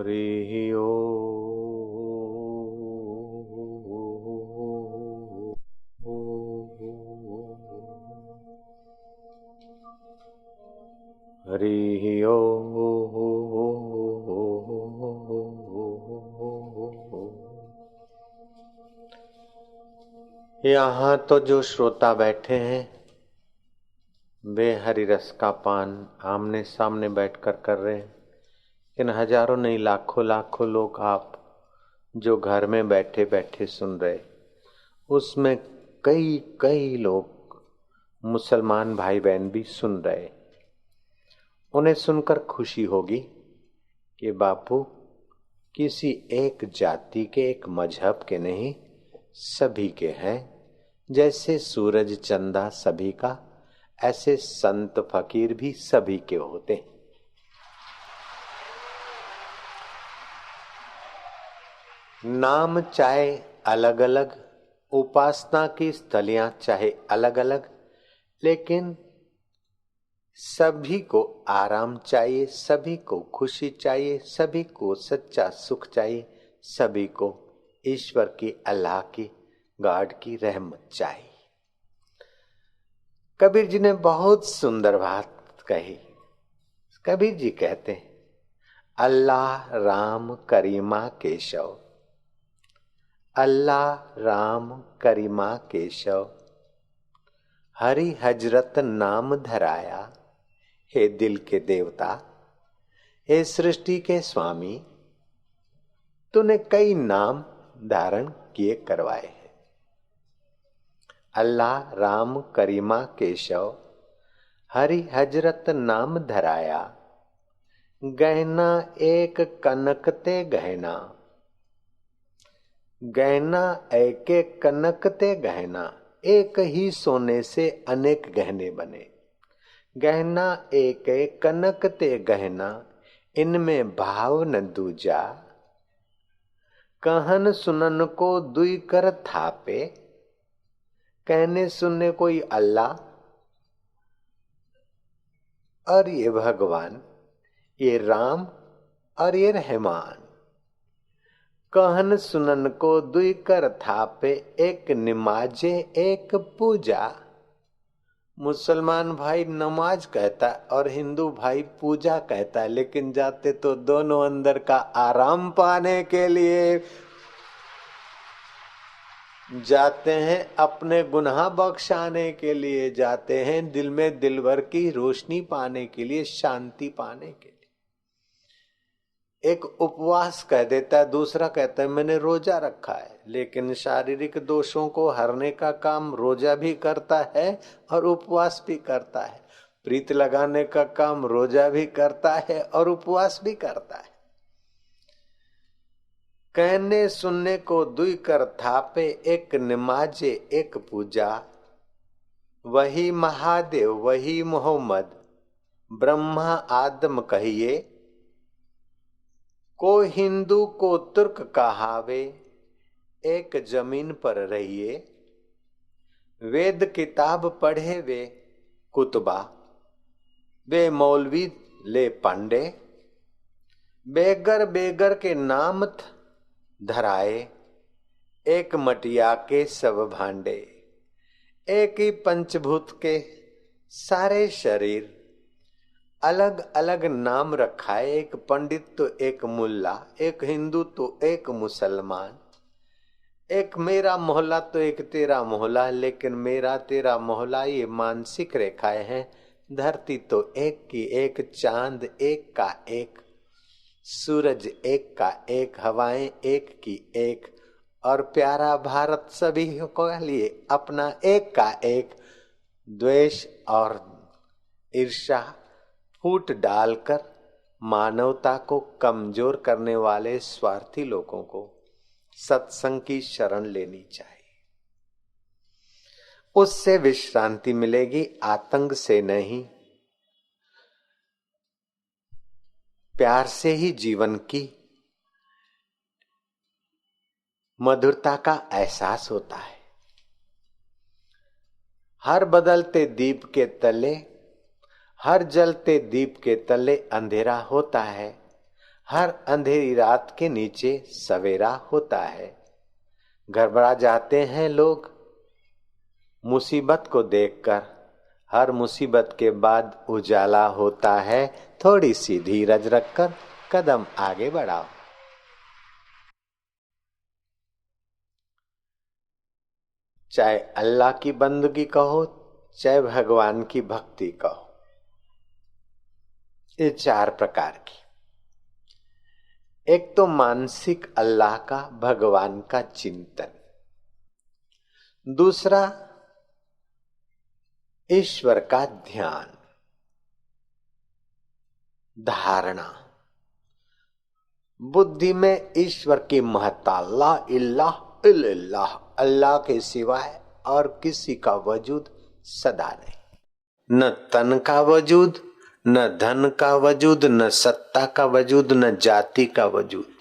हरि ओ यहाँ तो जो श्रोता बैठे हैं वे हरि रस का पान आमने सामने बैठकर कर रहे हैं। इन हजारों नहीं लाखों लाखों लोग आप जो घर में बैठे बैठे सुन रहे, उसमें कई कई लोग मुसलमान भाई बहन भी सुन रहे। उन्हें सुनकर खुशी होगी कि बापू किसी एक जाति के एक मजहब के नहीं, सभी के हैं। जैसे सूरज चंदा सभी का, ऐसे संत फकीर भी सभी के होते हैं। नाम चाहे अलग अलग, उपासना की स्थलियां चाहे अलग अलग, लेकिन सभी को आराम चाहिए, सभी को खुशी चाहिए, सभी को सच्चा सुख चाहिए, सभी को ईश्वर की, अल्लाह की, गॉड की रहमत चाहिए। कबीर जी ने बहुत सुंदर बात कही। कबीर जी कहते हैं, अल्लाह राम करीमा केशव, अल्लाह राम करीमा केशव, हरि हजरत नाम धराया। हे दिल के देवता, हे सृष्टि के स्वामी, तूने कई नाम धारण किए करवाए हैं। अल्लाह राम करीमा केशव, हरि हजरत नाम धराया। गहना एक कनक ते गहना, गहना एक एक कनक ते गहना। एक ही सोने से अनेक गहने बने। गहना एक एक कनक ते गहना, इनमें भाव न दूजा। कहन सुनन को दुई कर थापे, कहने सुनने कोई अल्लाह और ये भगवान, ये राम और ये रहमान। कहन सुनन को दुई कर थापे, एक नमाजे एक पूजा। मुसलमान भाई नमाज कहता है और हिंदू भाई पूजा कहता है, लेकिन जाते तो दोनों अंदर का आराम पाने के लिए जाते हैं, अपने गुनाह बख्शाने के लिए जाते हैं, दिल में दिलवर की रोशनी पाने के लिए, शांति पाने के लिए। एक उपवास कह देता है, दूसरा कहता है मैंने रोजा रखा है। लेकिन शारीरिक दोषों को हरने का काम रोजा भी करता है और उपवास भी करता है। प्रीत लगाने का काम रोजा भी करता है और उपवास भी करता है। कहने सुनने को दुई कर थापे, एक नमाजे एक पूजा। वही महादेव वही मोहम्मद, ब्रह्मा आदम कहिए। को हिंदू को तुर्क कहावे, एक जमीन पर रहिए। वेद किताब पढ़े वे कुतबा, वे मौलवी ले पांडे। बेगर बेगर के नाम धराए, एक मटिया के सब भांडे। एक ही पंचभूत के सारे शरीर, अलग अलग नाम रखा है। एक पंडित तो एक मुल्ला, एक हिंदू तो एक मुसलमान, एक मेरा मोहल्ला तो एक तेरा मोहल्ला। लेकिन मेरा तेरा मोहल्ला ये मानसिक रेखाएं हैं। धरती तो एक की एक, चांद एक का एक, सूरज एक का एक, हवाएं एक की एक, और प्यारा भारत सभी को लिए अपना एक का एक। द्वेष और ईर्ष्या फूट डालकर मानवता को कमजोर करने वाले स्वार्थी लोगों को सत्संग की शरण लेनी चाहिए। उससे विश्रांति मिलेगी, आतंक से नहीं। प्यार से ही जीवन की मधुरता का एहसास होता है। हर बदलते दीप के तले, हर जलते दीप के तले अंधेरा होता है। हर अंधेरी रात के नीचे सवेरा होता है। घबरा जाते हैं लोग मुसीबत को देखकर, हर मुसीबत के बाद उजाला होता है। थोड़ी सी धीरज रखकर कदम आगे बढ़ाओ। चाहे अल्लाह की बंदगी कहो, चाहे भगवान की भक्ति कहो, ये 4 प्रकार की। एक तो मानसिक अल्लाह का, भगवान का चिंतन। दूसरा ईश्वर का ध्यान, धारणा। बुद्धि में ईश्वर की महत्ता, ला इलाहा इल्लल्लाह, अल्लाह के सिवाय और किसी का वजूद सदा नहीं। न तन का वजूद, न धन का वजूद, न सत्ता का वजूद, न जाति का वजूद,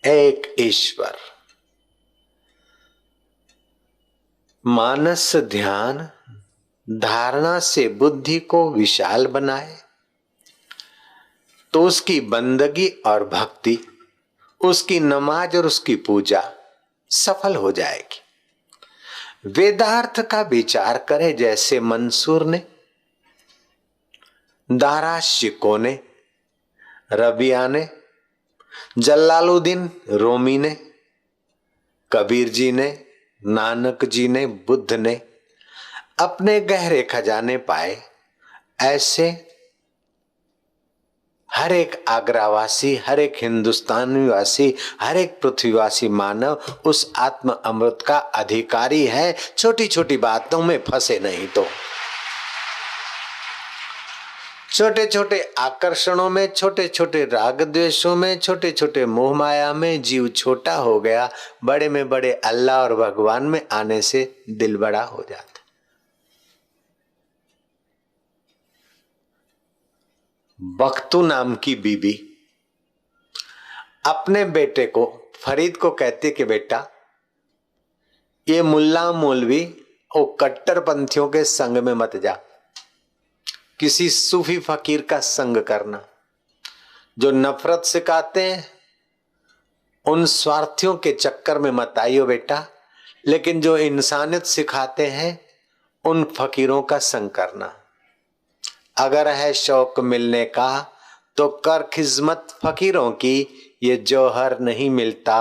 एक ईश्वर। मानस ध्यान धारणा से बुद्धि को विशाल बनाए तो उसकी बंदगी और भक्ति, उसकी नमाज और उसकी पूजा सफल हो जाएगी। वेदार्थ का विचार करे जैसे मंसूर ने, दारा शिको ने, रबिया ने, जलालुद्दीन रोमी ने, कबीर जी ने, नानक जी ने, बुद्ध ने अपने गहरे खजाने पाए, ऐसे हर एक आगरावासी, हर एक हिंदुस्तानी वासी, हर एक पृथ्वीवासी मानव उस आत्म अमृत का अधिकारी है। छोटी छोटी बातों में फंसे नहीं तो, छोटे छोटे आकर्षणों में, छोटे छोटे राग द्वेषों में, छोटे छोटे मोह माया में जीव छोटा हो गया। बड़े में बड़े अल्लाह और भगवान में आने से दिल बड़ा हो जाता। बख्तू नाम की बीबी अपने बेटे को, फरीद को कहती कि बेटा, ये मुल्ला मौलवी और कट्टरपंथियों के संग में मत जा, किसी सूफी फकीर का संग करना। जो नफरत सिखाते हैं उन स्वार्थियों के चक्कर में मत आइयो बेटा, लेकिन जो इंसानियत सिखाते हैं उन फकीरों का संग करना। अगर है शौक मिलने का तो कर खिजमत फकीरों की, ये जौहर नहीं मिलता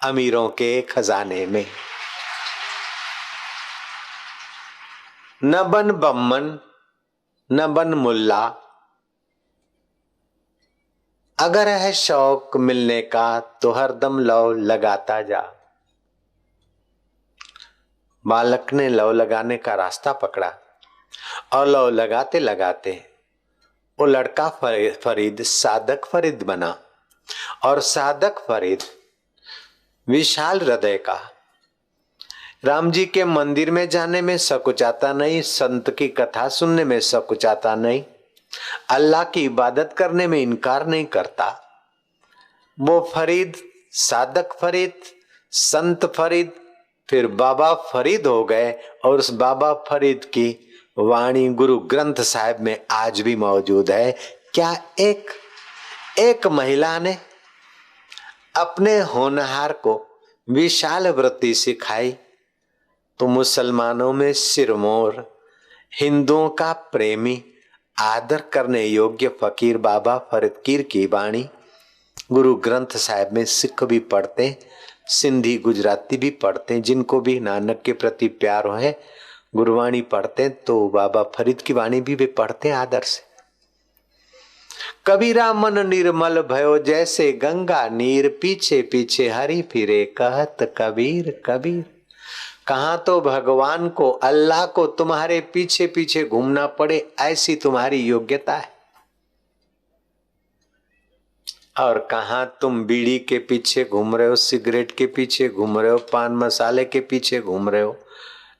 अमीरों के खजाने में। न बन बम्मन, न बन मुल्ला, अगर है शौक मिलने का तो हरदम लौ लगाता जा। बालक ने लौ लगाने का रास्ता पकड़ा और लौ लगाते लगाते वो लड़का फरीद साधक फरीद बना। और साधक फरीद विशाल हृदय का, राम जी के मंदिर में जाने में सकुचाता नहीं, संत की कथा सुनने में सकुचाता नहीं, अल्लाह की इबादत करने में इनकार नहीं करता। वो फरीद, साधक फरीद, संत फरीद, फिर बाबा फरीद हो गए। और उस बाबा फरीद की वाणी गुरु ग्रंथ साहिब में आज भी मौजूद है। क्या एक महिला ने अपने होनहार को विशाल वृत्ति सिखाई तो मुसलमानों में सिरमौर, हिंदुओं का प्रेमी, आदर करने योग्य फकीर बाबा फरीद की वाणी गुरु ग्रंथ साहिब में सिख भी पढ़ते, सिंधी गुजराती भी पढ़ते, जिनको भी नानक के प्रति प्यार है गुरुवाणी पढ़ते तो बाबा फरीद की वाणी भी वे पढ़ते आदर से। कबीरा मन निर्मल भयो जैसे गंगा नीर, पीछे पीछे हरि फिरे कहत कबीर कबीर। कहां तो भगवान को, अल्लाह को तुम्हारे पीछे पीछे घूमना पड़े, ऐसी तुम्हारी योग्यता है। और कहां तुम बीड़ी के पीछे घूम रहे हो, सिगरेट के पीछे घूम रहे हो, पान मसाले के पीछे घूम रहे हो,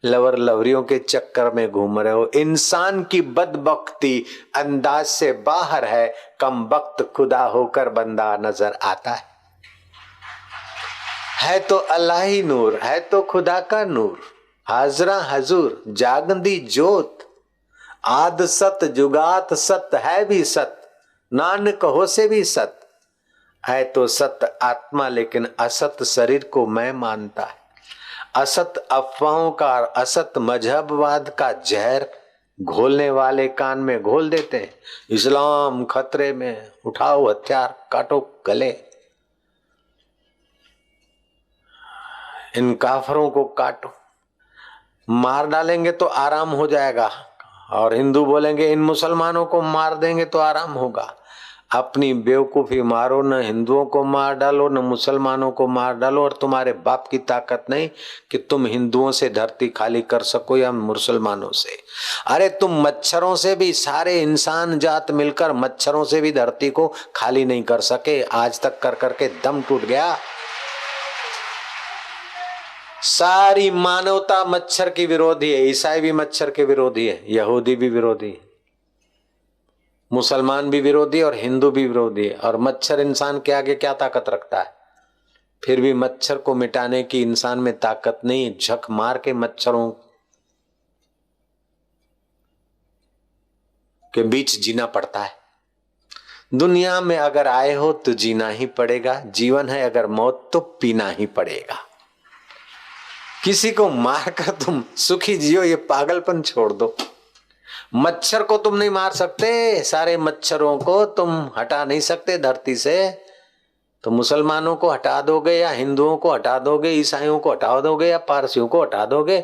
लवर लवरियों के चक्कर में घूम रहे हो। इंसान की बदबख्ती अंदाज से बाहर है, कम वक्त खुदा होकर बंदा नजर आता है तो अल्लाह ही नूर, है तो खुदा का नूर, हाजरा हजूर जागंदी जोत, आद सत जुगात सत है भी सत, नानक हो से भी सत है तो सत आत्मा, लेकिन असत शरीर को मैं मानता है। असत अफवाहों का, असत मजहबवाद का जहर घोलने वाले कान में घोल देते हैं। इस्लाम खतरे में, उठाओ हथियार, काटो गले, इन काफरों को काटो, मार डालेंगे तो आराम हो जाएगा। और हिंदू बोलेंगे इन मुसलमानों को मार देंगे तो आराम होगा। अपनी बेवकूफी मारो, न हिंदुओं को मार डालो न मुसलमानों को मार डालो, और तुम्हारे बाप की ताकत नहीं कि तुम हिंदुओं से धरती खाली कर सको या मुसलमानों से। अरे तुम मच्छरों से भी, सारे इंसान जात मिलकर मच्छरों से भी धरती को खाली नहीं कर सके। आज तक कर करके दम टूट गया। सारी मानवता मच्छर की विरोधी है। ईसाई भी मच्छर के विरोधी है, यहूदी भी विरोधी है, मुसलमान भी विरोधी और हिंदू भी विरोधी है। और मच्छर इंसान के आगे क्या ताकत रखता है? फिर भी मच्छर को मिटाने की इंसान में ताकत नहीं। झक मार के मच्छरों के बीच जीना पड़ता है। दुनिया में अगर आए हो तो जीना ही पड़ेगा। जीवन है अगर मौत तो पीना ही पड़ेगा। किसी को मारकर तुम सुखी जियो, ये पागलपन छोड़ दो। मच्छर को तुम नहीं मार सकते, सारे मच्छरों को तुम हटा नहीं सकते धरती से, तो मुसलमानों को हटा दोगे या हिंदुओं को हटा दोगे, ईसाइयों को हटा दोगे या पारसियों को हटा दोगे?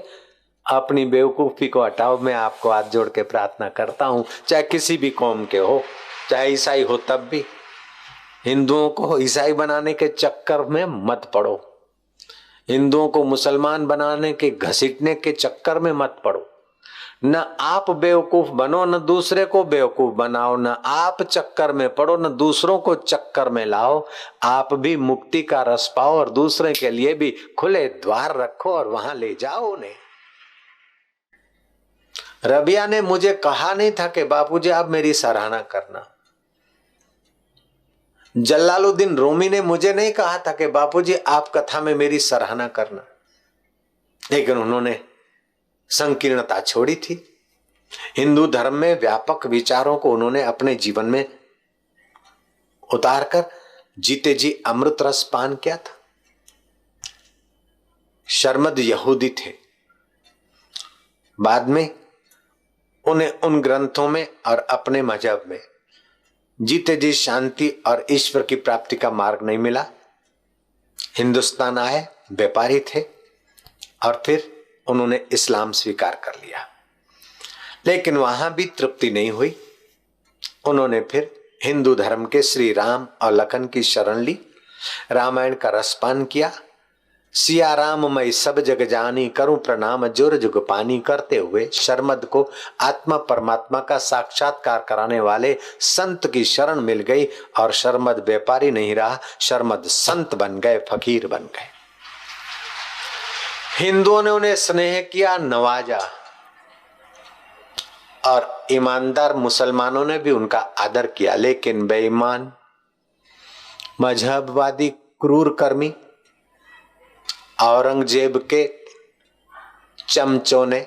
अपनी बेवकूफी को हटाओ। मैं आपको हाथ जोड़ के प्रार्थना करता हूं, चाहे किसी भी कौम के हो, चाहे ईसाई हो तब भी, हिंदुओं को ईसाई बनाने के चक्कर में मत पड़ो, हिंदुओं को मुसलमान बनाने के घसीटने के चक्कर में मत पड़ो। न आप बेवकूफ बनो, न दूसरे को बेवकूफ बनाओ, न आप चक्कर में पड़ो, न दूसरों को चक्कर में लाओ। आप भी मुक्ति का रस पाओ और दूसरे के लिए भी खुले द्वार रखो और वहां ले जाओ उन्हें। रबिया ने मुझे कहा नहीं था कि बापूजी आप मेरी सराहना करना। जलालुद्दीन रूमी ने मुझे नहीं कहा था कि बापूजी आप कथा में मेरी सराहना करना, लेकिन उन्होंने संकीर्णता छोड़ी थी। हिंदू धर्म में व्यापक विचारों को उन्होंने अपने जीवन में उतारकर जीते जी अमृत रस पान किया था। शर्मद यहूदी थे, बाद में उन्हें उन ग्रंथों में और अपने मजहब में जीते जी शांति और ईश्वर की प्राप्ति का मार्ग नहीं मिला। हिंदुस्तान आए, व्यापारी थे, और फिर उन्होंने इस्लाम स्वीकार कर लिया, लेकिन वहां भी तृप्ति नहीं हुई। उन्होंने फिर हिंदू धर्म के श्री राम और लखन की शरण ली, रामायण का रसपान किया। सिया राम मैं सब जग जानी, करूं प्रणाम जुर जुग पानी करते हुए शर्मद को आत्मा परमात्मा का साक्षात्कार कराने वाले संत की शरण मिल गई, और शर्मद व्यापारी नहीं रहा, शर्मद संत बन गए, फकीर बन गए। हिंदुओं ने उन्हें स्नेह किया, नवाजा, और ईमानदार मुसलमानों ने भी उनका आदर किया। लेकिन बेईमान मजहबवादी क्रूर कर्मी औरंगजेब के चमचों ने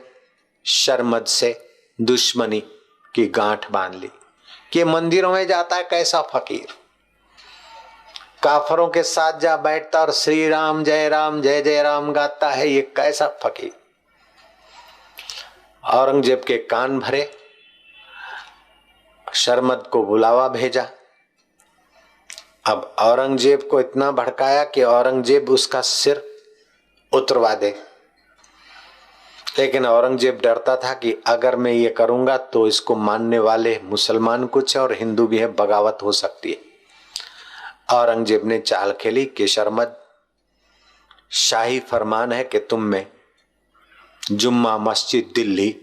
शर्मद से दुश्मनी की गांठ बांध ली कि मंदिरों में जाता है कैसा फकीर, काफरों के साथ जा बैठता और श्री राम जय जय राम गाता है, ये कैसा फकीर। औरंगजेब के कान भरे, शर्मद को बुलावा भेजा। अब औरंगजेब को इतना भड़काया कि औरंगजेब उसका सिर उतरवा दे, लेकिन औरंगजेब डरता था कि अगर मैं ये करूंगा तो इसको मानने वाले मुसलमान कुछ है और हिंदू भी है, बगावत हो सकती है। औरंगजेब ने चाल खेली कि शर्मद, शाही फरमान है कि तुम में जुम्मा मस्जिद दिल्ली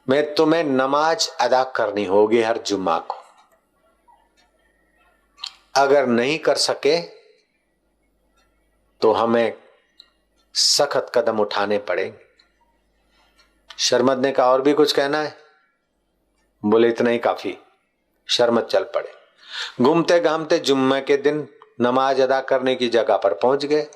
में तुम्हें नमाज अदा करनी होगी हर जुम्मा को। अगर नहीं कर सके तो हमें सख्त कदम उठाने पड़ेंगे। शर्मद ने कहा और भी कुछ कहना है? बोले इतना ही काफी। शर्मद चल पड़े। घूमते घामते जुम्मे के दिन नमाज अदा करने की जगह पर पहुंच गए।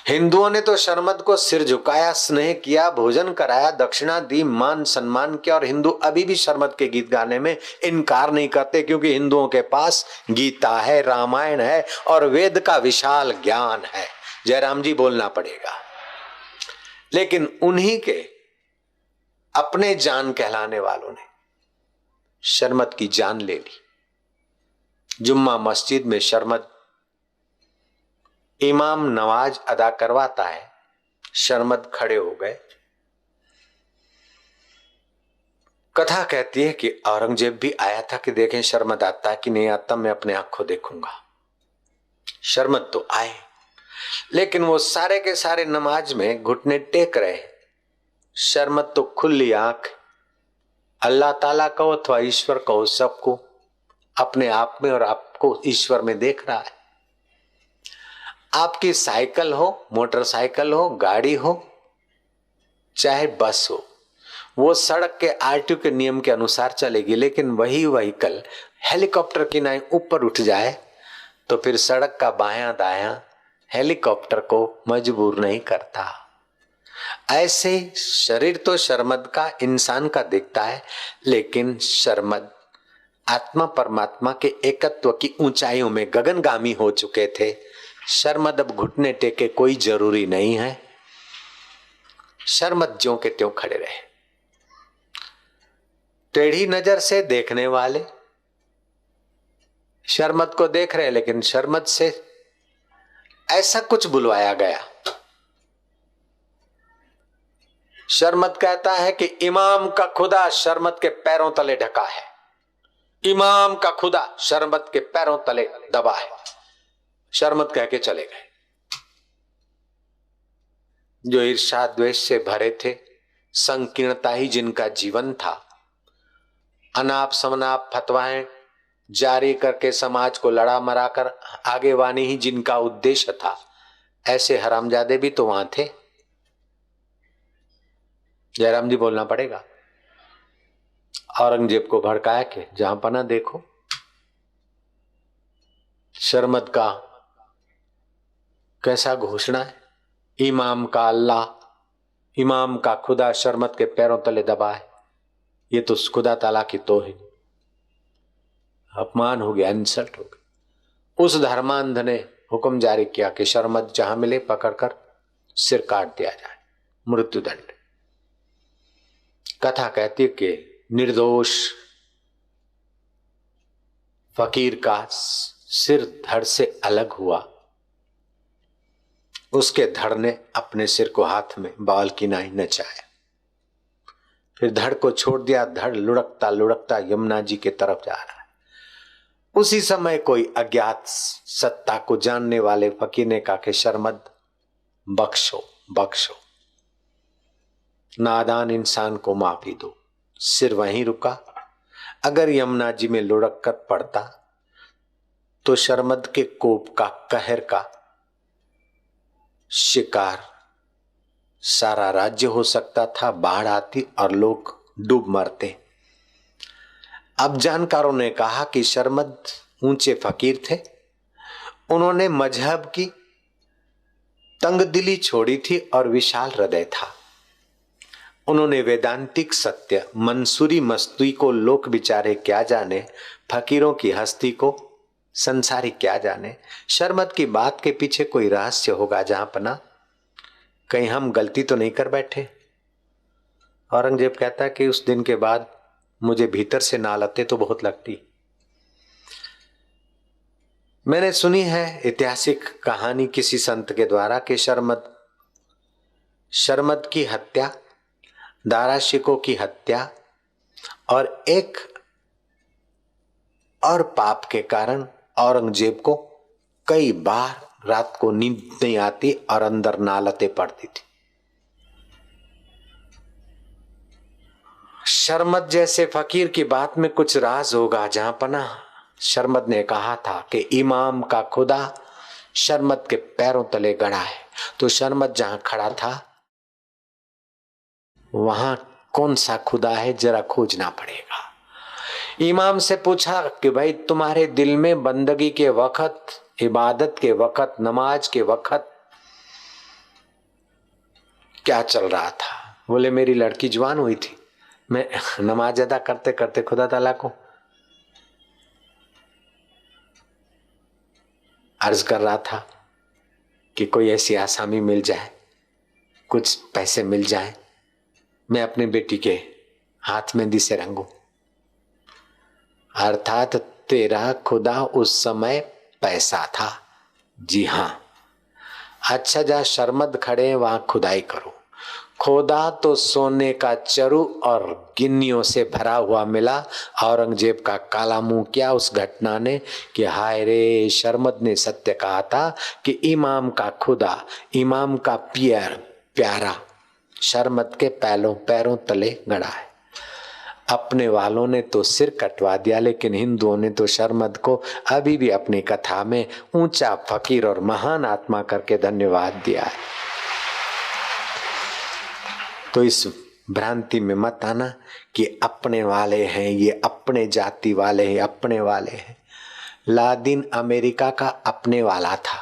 हिंदुओं ने तो शर्मद को सिर झुकाया, स्नेह किया, भोजन कराया, दक्षिणा दी, मान सम्मान किया, और हिंदू अभी भी शर्मद के गीत गाने में इनकार नहीं करते, क्योंकि हिंदुओं के पास गीता है, रामायण है और वेद का विशाल ज्ञान है। जयराम जी बोलना पड़ेगा। लेकिन उन्हीं के अपने जान कहलाने वालों ने शर्मद की जान ले ली। जुम्मा मस्जिद में शर्मद इमाम नमाज अदा करवाता है, शर्मद खड़े हो गए। कथा कहती है कि औरंगजेब भी आया था कि देखें शर्मद आता है कि नहीं आता, मैं अपने आंखों देखूंगा। शर्मद तो आए, लेकिन वो सारे के सारे नमाज में घुटने टेक रहे। शर्मद तो खुली आंख, अल्लाह ताला कहो अथवा ईश्वर कहो, सबको अपने आप में और आपको ईश्वर में देख रहा है। आपकी साइकिल हो, मोटरसाइकिल हो, गाड़ी हो, चाहे बस हो, वो सड़क के आरटीओ के नियम के अनुसार चलेगी। लेकिन वही व्हीकल हेलीकॉप्टर की नाई ऊपर उठ जाए तो फिर सड़क का बायां दायां हेलीकॉप्टर को मजबूर नहीं करता। ऐसे शरीर तो शर्मद का, इंसान का दिखता है, लेकिन शर्मद आत्मा परमात्मा के एकत्व की ऊंचाइयों में गगनगामी हो चुके थे। शर्मद अब घुटने टेके कोई जरूरी नहीं है। शर्मद ज्यों के त्यों खड़े रहे। टेढ़ी नजर से देखने वाले शर्मद को देख रहे, लेकिन शर्मद से ऐसा कुछ बुलवाया गया। शर्मद कहता है कि इमाम का खुदा शर्मद के पैरों तले ढका है, इमाम का खुदा शर्मद के पैरों तले दबा है। शर्मद कह के चले गए। जो ईर्ष्या द्वेष से भरे थे, संकीर्णता ही जिनका जीवन था, अनाप शनाप फतवाएं जारी करके समाज को लड़ा मरा कर आगेवानी ही जिनका उद्देश्य था, ऐसे हरामजादे भी तो वहां थे। जयराम जी बोलना पड़ेगा। औरंगजेब को भड़काया कि जहां पना देखो। शर्मद का कैसा घोषणा है, इमाम का अल्लाह, इमाम का खुदा शर्मद के पैरों तले दबा है। ये तो खुदा ताला की तौहीन, अपमान हो गया, इंसल्ट हो गया। उस धर्मांध ने हुक्म जारी किया कि शर्मद जहां मिले पकड़कर सिर काट दिया जाए, मृत्युदंड। कथा कहती है कि निर्दोष फकीर का सिर धड़ से अलग हुआ। उसके धड़ ने अपने सिर को हाथ में बाल की नाई नचाया, फिर धड़ को छोड़ दिया। धड़ लुढ़कता लुढ़कता यमुना जी के तरफ जा रहा है। उसी समय कोई अज्ञात सत्ता को जानने वाले फकीर ने कहा कि शर्मद बख्शो बख्शो, नादान इंसान को माफी दो। सिर वहीं रुका। अगर यमुना जी में लुढ़क कर पड़ता तो शर्मद के कोप का, कहर का शिकार सारा राज्य हो सकता था। बाढ़ आती और लोग डूब मरते। अब जानकारों ने कहा कि शर्मद ऊंचे फकीर थे, उन्होंने मजहब की तंगदिली छोड़ी थी और विशाल हृदय था। उन्होंने वेदांतिक सत्य, मंसूरी मस्तूई को लोक बिचारे क्या जाने, फकीरों की हस्ती को संसारी क्या जाने। शर्मद की बात के पीछे कोई रहस्य होगा जहां पना, कहीं हम गलती तो नहीं कर बैठे। औरंगजेब कहता है कि उस दिन के बाद मुझे भीतर से नालते तो बहुत लगती। मैंने सुनी है ऐतिहासिक कहानी किसी संत के द्वारा कि शर्मद की हत्या, दारा शिकोह की हत्या और एक और पाप के कारण औरंगजेब को कई बार रात को नींद नहीं आती और अंदर नालते पड़ती थी। शर्मद जैसे फकीर की बात में कुछ राज होगा जहां पना शर्मद ने कहा था कि इमाम का खुदा शर्मद के पैरों तले गड़ा है। तो शर्मद जहां खड़ा था वहां कौन सा खुदा है जरा खोजना पड़ेगा। इमाम से पूछा कि भाई तुम्हारे दिल में बंदगी के वक्त, इबादत के वक्त, नमाज के वक्त क्या चल रहा था? बोले मेरी लड़की जवान हुई थी, मैं नमाज अदा करते करते खुदा ताला को अर्ज कर रहा था कि कोई ऐसी आसामी मिल जाए, कुछ पैसे मिल जाए, मैं अपनी बेटी के हाथ मेहंदी से रंगू। अर्थात तेरा खुदा उस समय पैसा था। जी हाँ, अच्छा जहां शर्मद खड़े हैं वहां खुदाई करो। खुदा तो सोने का चरु और गिन्नियों से भरा हुआ मिला। औरंगजेब का काला मुंह किया उस घटना ने कि हाय रे, शर्मद ने सत्य कहा था कि इमाम का खुदा, इमाम का प्यारा शर्मद के पैरों तले गड़ा है। अपने वालों ने तो सिर कटवा दिया, लेकिन हिंदुओं ने तो शर्मद को अभी भी अपनी कथा में ऊंचा फकीर और महान आत्मा करके धन्यवाद दिया है। तो इस भ्रांति में मत आना कि अपने वाले हैं, ये अपने जाति वाले हैं, अपने वाले हैं। लादिन अमेरिका का अपने वाला था।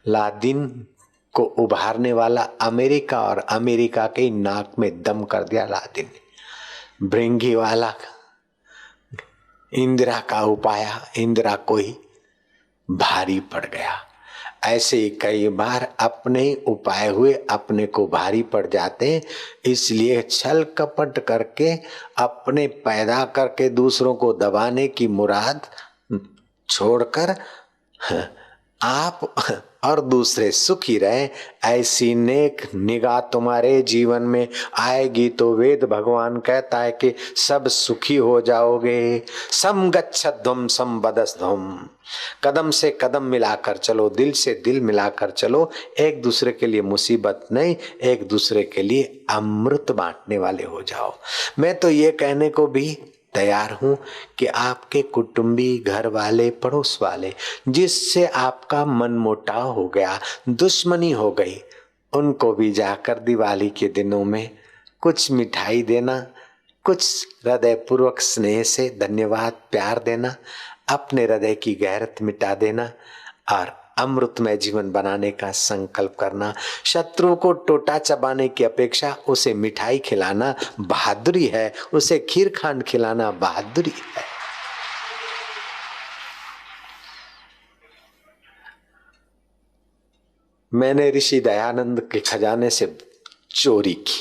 लादिन को उभारने वाला अमेरिका, और अमेरिका के नाक में दम कर दिया लादिन ने। भृंगी वाला इंदिरा का उपाया इंदिरा को ही भारी पड़ गया। ऐसे ही कई बार अपने ही उपाय हुए अपने को भारी पड़ जाते हैं। इसलिए छल कपट करके अपने पैदा करके दूसरों को दबाने की मुराद छोड़कर आप और दूसरे सुखी रहे, ऐसी नेक निगाह तुम्हारे जीवन में आएगी तो वेद भगवान कहता है कि सब सुखी हो जाओगे। सम गच्छध्वम सम बदस्ध्वम, कदम से कदम मिलाकर चलो, दिल से दिल मिलाकर चलो। एक दूसरे के लिए मुसीबत नहीं, एक दूसरे के लिए अमृत बांटने वाले हो जाओ। मैं तो ये कहने को भी तैयार हूं कि आपके कुटुंबी, घर वाले, पड़ोस वाले जिससे आपका मनमुटाव हो गया, दुश्मनी हो गई, उनको भी जाकर दिवाली के दिनों में कुछ मिठाई देना, कुछ हृदय पूर्वक स्नेह से धन्यवाद प्यार देना, अपने हृदय की गैरत मिटा देना और अमृतमय जीवन बनाने का संकल्प करना। शत्रु को टोटा चबाने की अपेक्षा उसे मिठाई खिलाना बहादुरी है, उसे खीर खांड खिलाना बहादुरी है। मैंने ऋषि दयानंद के खजाने से चोरी की,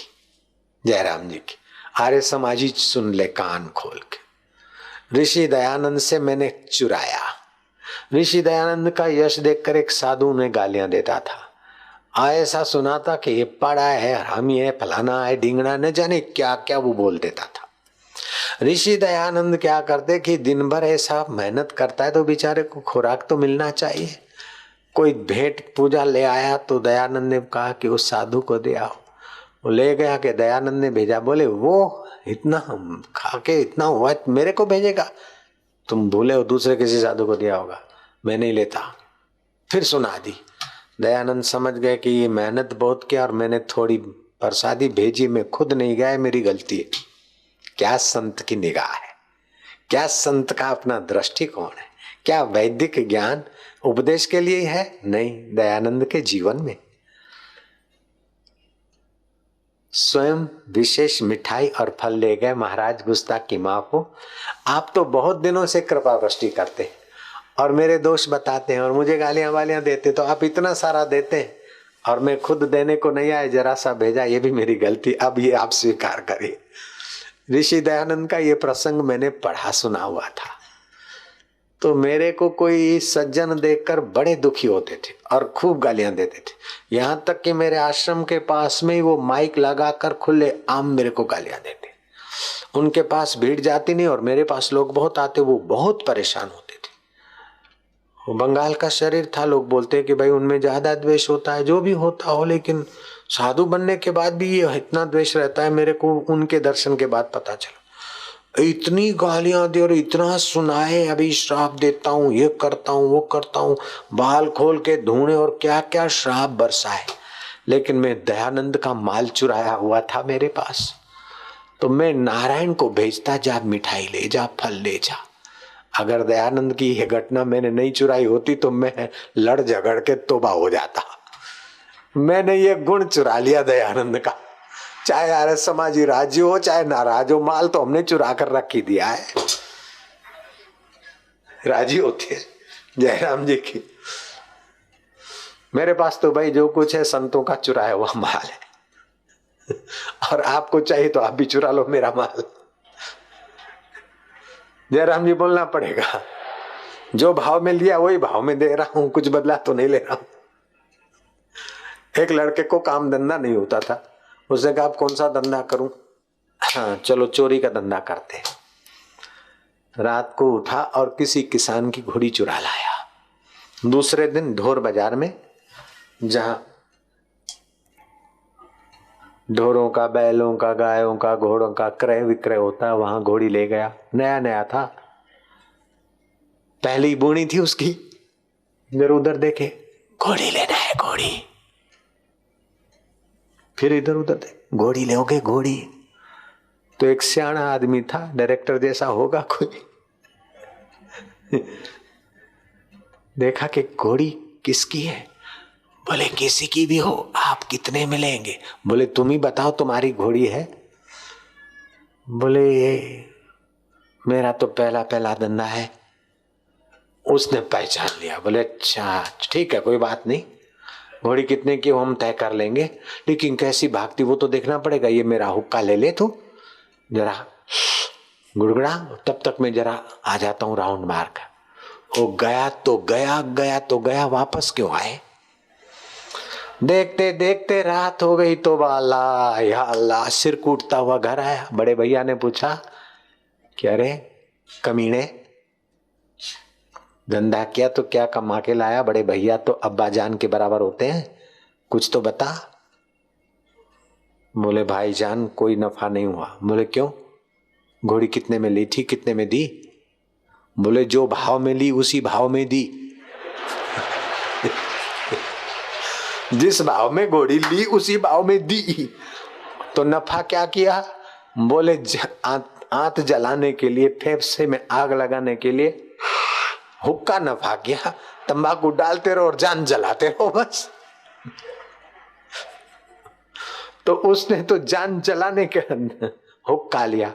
जयराम जी की। आर्य समाजी सुन ले कान खोल के। ऋषि दयानंद से मैंने चुराया। ऋषि दयानंद का यश देखकर एक साधु ने गालियां देता था। ऐसा सुना था कि ये पड़ा है, हरामी है, फलाना है, ढींगना, न जाने क्या क्या वो बोल देता था। ऋषि दयानंद क्या करते कि दिन भर ऐसा मेहनत करता है तो बेचारे को खुराक तो मिलना चाहिए। कोई भेंट पूजा ले आया तो दयानंद ने कहा कि उस साधु को दे आओ। वो ले गया कि दयानंद ने भेजा। बोले वो इतना खा के इतना हुआ मेरे को भेजेगा? तुम भूले हो दूसरे किसी साधु को दिया होगा, मैं नहीं लेता। फिर सुना दी। दयानंद समझ गए कि ये मेहनत बहुत किया और मैंने थोड़ी प्रसादी भेजी, मैं खुद नहीं गया, मेरी गलती है। क्या संत की निगाह है, क्या संत का अपना दृष्टिकोण है, क्या वैदिक ज्ञान उपदेश के लिए है? नहीं, दयानंद के जीवन में स्वयं विशेष मिठाई और फल ले गए। महाराज गुस्ताख की माँ को, आप तो बहुत दिनों से कृपा वृष्टि करते और मेरे दोष बताते हैं और मुझे गालियां वालियां देते, तो आप इतना सारा देते हैं और मैं खुद देने को नहीं आया, जरा सा भेजा, ये भी मेरी गलती, अब ये आप स्वीकार करिए। ऋषि दयानंद का ये प्रसंग मैंने पढ़ा सुना हुआ था, तो मेरे को कोई सज्जन देखकर बड़े दुखी होते थे और खूब गालियां देते थे। यहाँ तक कि मेरे आश्रम के पास में ही वो माइक लगाकर खुले आम मेरे को गालियां देते। उनके पास भीड़ जाती नहीं और मेरे पास लोग बहुत आते, वो बहुत परेशान होते थे। वो बंगाल का शरीर था, लोग बोलते हैं कि भाई उनमें ज्यादा द्वेष होता है, जो भी होता हो, लेकिन साधु बनने के बाद भी ये इतना द्वेष रहता है, मेरे को उनके दर्शन के बाद पता चला। इतनी गालियां दे और इतना सुनाए, अभी श्राप देता हूं, ये करता हूं, वो करता हूं, बाल खोल के ढूंढे और क्या क्या श्राप बरसाए। लेकिन मैं दयानंद का माल चुराया हुआ था मेरे पास, तो मैं नारायण को भेजता, जा मिठाई ले जा, फल ले जा। अगर दयानंद की यह घटना मैंने नहीं चुराई होती तो मैं लड़ झगड़ के तोबा हो जाता। मैंने ये गुण चुरा लिया दयानंद का। चाहे आर्य समाजी राजी हो चाहे नाराज हो, माल तो हमने चुरा कर रख ही दिया है। राजी होते हैं जयराम जी की। मेरे पास तो भाई जो कुछ है संतों का चुराया हुआ माल है, और आपको चाहिए तो आप भी चुरा लो मेरा माल। जयराम जी बोलना पड़ेगा, जो भाव में लिया वही भाव में दे रहा हूं, कुछ बदला तो नहीं ले रहा हूं। एक लड़के को काम धंधा नहीं होता था, उसने कहा आप कौन सा धंधा करूं? हाँ चलो चोरी का धंधा करते। रात को उठा और किसी किसान की घोड़ी चुरा लाया। दूसरे दिन ढोर बाजार में, जहां ढोरों का, बैलों का, गायों का, घोड़ों का क्रय विक्रय होता है, वहां घोड़ी ले गया। नया नया था, पहली बोनी थी उसकी। इधर उधर देखे, घोड़ी लेना है घोड़ी। फिर इधर उधर देखे, घोड़ी लोगे घोड़ी? तो एक सियाना आदमी था, डायरेक्टर जैसा होगा कोई, देखा कि घोड़ी किसकी है? बोले किसी की भी हो, आप कितने में लेंगे? बोले तुम ही बताओ तुम्हारी घोड़ी है। बोले मेरा तो पहला पहला धंधा है। उसने पहचान लिया। बोले अच्छा ठीक है कोई बात नहीं, घोड़ी कितने की हम तय कर लेंगे, लेकिन कैसी भागती वो तो देखना पड़ेगा। ये मेरा हुक्का ले ले तू जरा, गुड़गुड़ा, तब तक मैं जरा आ जाता हूं राउंड मार कर। वो गया तो गया, गया तो गया, वापस क्यों आए? देखते देखते रात हो गई तो वाला या अल्लाह, सिर कूटता हुआ घर आया। बड़े भैया ने पूछा क्या रे कमीने, धंधा किया तो क्या कमा के लाया? बड़े भैया तो अब्बा जान के बराबर होते हैं, कुछ तो बता। बोले भाईजान कोई नफा नहीं हुआ। बोले क्यों? घोड़ी कितने में ली थी, कितने में दी? बोले जो भाव में ली उसी भाव में दी। जिस भाव में घोड़ी ली उसी भाव में दी, तो नफा क्या किया? बोले आंत जलाने के लिए, फेफड़े में आग लगाने के लिए हुक्का नफा किया, तंबाकू डालते रहो और जान जलाते रहो बस। तो उसने तो जान जलाने के हुक्का लिया,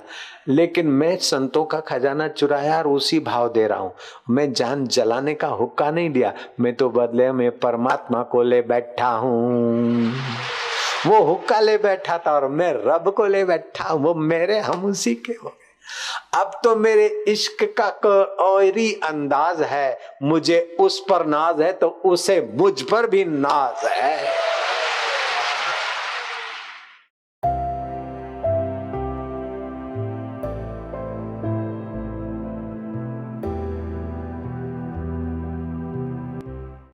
लेकिन मैं संतों का खजाना चुराया और उसी भाव दे रहा हूं। मैं जान जलाने का हुक्का नहीं दिया, मैं तो बदले में परमात्मा को ले बैठा हूं। वो हुक्का ले बैठा था और मैं रब को ले बैठा हूं, वो मेरे हम उसी के हो। अब तो मेरे इश्क का और ही अंदाज है, मुझे उस पर नाज है तो उसे मुझ पर भी नाज है।